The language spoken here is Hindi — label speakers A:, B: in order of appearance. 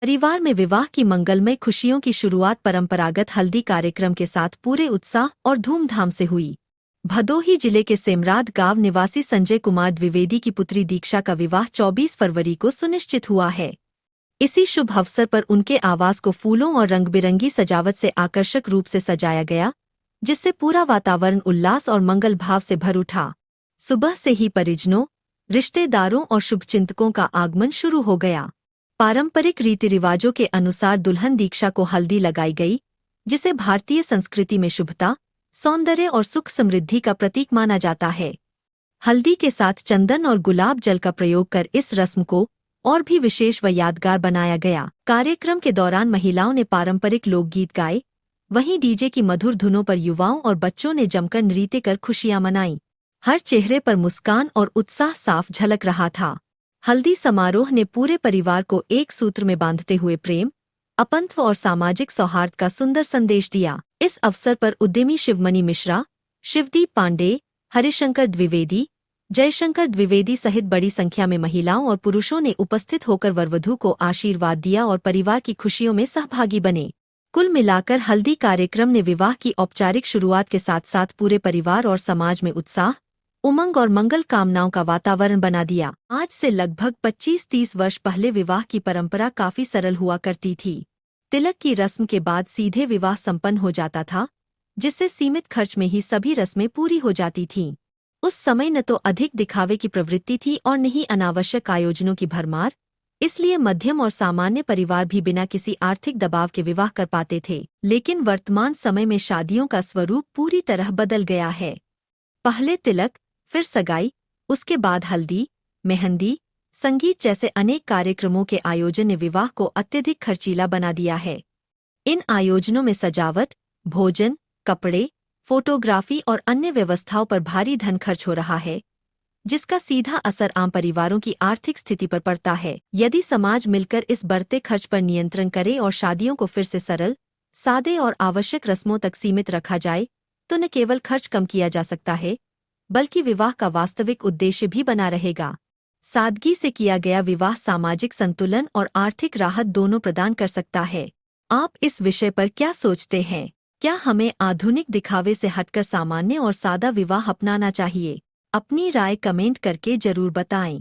A: परिवार में विवाह की मंगलमय खुशियों की शुरुआत परंपरागत हल्दी कार्यक्रम के साथ पूरे उत्साह और धूमधाम से हुई। भदोही जिले के सेमराद गांव निवासी संजय कुमार द्विवेदी की पुत्री दीक्षा का विवाह 24 फरवरी को सुनिश्चित हुआ है। इसी शुभ अवसर पर उनके आवास को फूलों और रंगबिरंगी सजावट से आकर्षक रूप से सजाया गया, जिससे पूरा वातावरण उल्लास और मंगल भाव से भर उठा। सुबह से ही परिजनों, रिश्तेदारों और शुभचिंतकों का आगमन शुरू हो गया। पारंपरिक रीति रिवाजों के अनुसार दुल्हन दीक्षा को हल्दी लगाई गई, जिसे भारतीय संस्कृति में शुभता, सौंदर्य और सुख समृद्धि का प्रतीक माना जाता है। हल्दी के साथ चंदन और गुलाब जल का प्रयोग कर इस रस्म को और भी विशेष व यादगार बनाया गया। कार्यक्रम के दौरान महिलाओं ने पारंपरिक लोकगीत गाए, वहीं डीजे की मधुर धुनों पर युवाओं और बच्चों ने जमकर नृत्य कर खुशियां मनाईं। हर चेहरे पर मुस्कान और उत्साह साफ झलक रहा था। हल्दी समारोह ने पूरे परिवार को एक सूत्र में बांधते हुए प्रेम, अपनत्व और सामाजिक सौहार्द का सुंदर संदेश दिया। इस अवसर पर उद्यमी शिवमणि मिश्रा, शिवदीप पांडे, हरिशंकर द्विवेदी, जयशंकर द्विवेदी सहित बड़ी संख्या में महिलाओं और पुरुषों ने उपस्थित होकर वरवधू को आशीर्वाद दिया और परिवार की खुशियों में सहभागी बने। कुल मिलाकर हल्दी कार्यक्रम ने विवाह की औपचारिक शुरुआत के साथ साथ पूरे परिवार और समाज में उत्साह, उमंग और मंगल कामनाओं का वातावरण बना दिया। आज से लगभग 25-30 वर्ष पहले विवाह की परंपरा काफी सरल हुआ करती थी। तिलक की रस्म के बाद सीधे विवाह संपन्न हो जाता था, जिससे सीमित खर्च में ही सभी रस्में पूरी हो जाती थीं। उस समय न तो अधिक दिखावे की प्रवृत्ति थी और न ही अनावश्यक आयोजनों की भरमार, इसलिए मध्यम और सामान्य परिवार भी बिना किसी आर्थिक दबाव के विवाह कर पाते थे। लेकिन वर्तमान समय में शादियों का स्वरूप पूरी तरह बदल गया है। पहले तिलक, फिर सगाई, उसके बाद हल्दी, मेहंदी, संगीत जैसे अनेक कार्यक्रमों के आयोजन ने विवाह को अत्यधिक खर्चीला बना दिया है। इन आयोजनों में सजावट, भोजन, कपड़े, फोटोग्राफी और अन्य व्यवस्थाओं पर भारी धन खर्च हो रहा है, जिसका सीधा असर आम परिवारों की आर्थिक स्थिति पर पड़ता है। यदि समाज मिलकर इस बढ़ते खर्च पर नियंत्रण करे और शादियों को फिर से सरल, सादे और आवश्यक रस्मों तक सीमित रखा जाए, तो न केवल खर्च कम किया जा सकता है, बल्कि विवाह का वास्तविक उद्देश्य भी बना रहेगा। सादगी से किया गया विवाह सामाजिक संतुलन और आर्थिक राहत दोनों प्रदान कर सकता है। आप इस विषय पर क्या सोचते हैं? क्या हमें आधुनिक दिखावे से हटकर सामान्य और सादा विवाह अपनाना चाहिए? अपनी राय कमेंट करके जरूर बताएं।